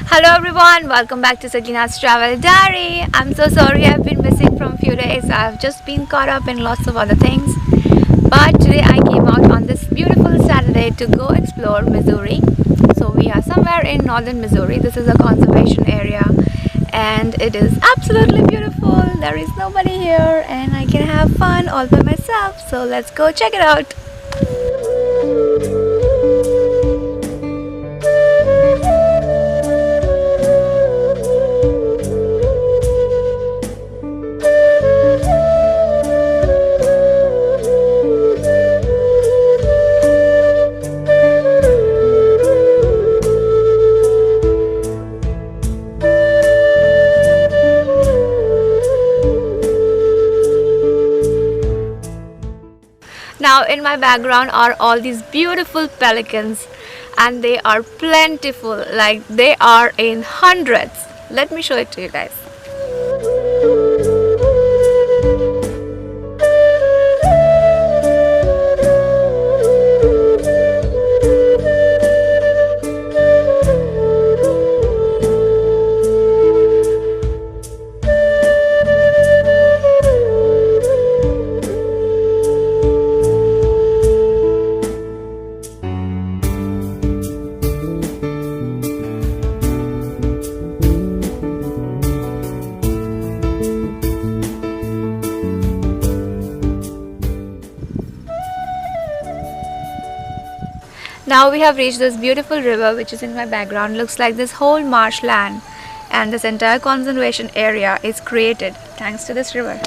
Hello everyone, welcome back to Sakina's travel diary. I'm so sorry I've been missing from few days. I've just been caught up in lots of other things. But today I came out on this beautiful Saturday to go explore Missouri. So we are somewhere in northern Missouri. This is a conservation area and it is absolutely beautiful. There is nobody here and I can have fun all by myself. So let's go check it out. Now in my background are all these beautiful pelicans and they are plentiful, like they are in hundreds. Let me show it to you guys. Now we have reached this beautiful river which is in my background. Looks like this whole marshland and this entire conservation area is created thanks to this river.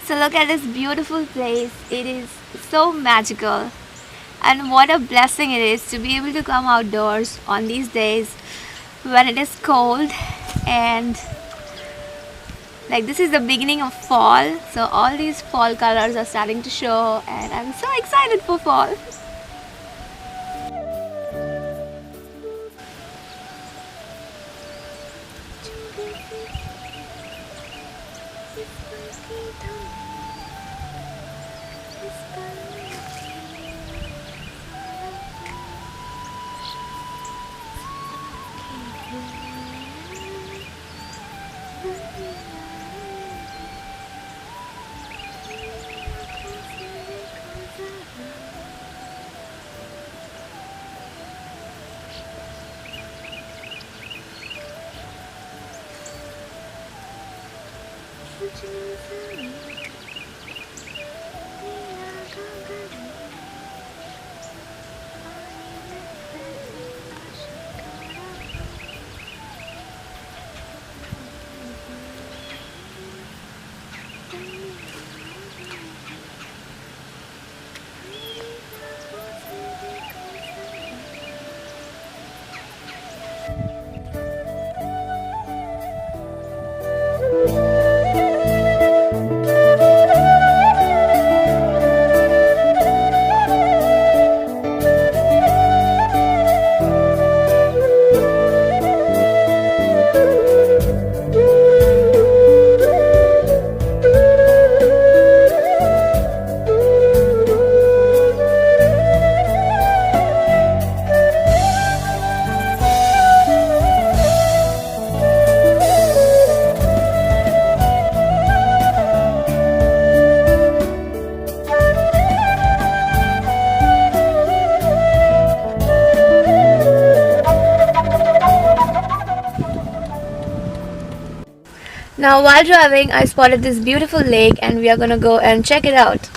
So look at this beautiful place. It is so magical and what a blessing it is to be able to come outdoors on these days when it is cold, and like this is the beginning of fall, so all these fall colors are starting to show and I'm so excited for fall. Now while driving, I spotted this beautiful lake and we are gonna go and check it out.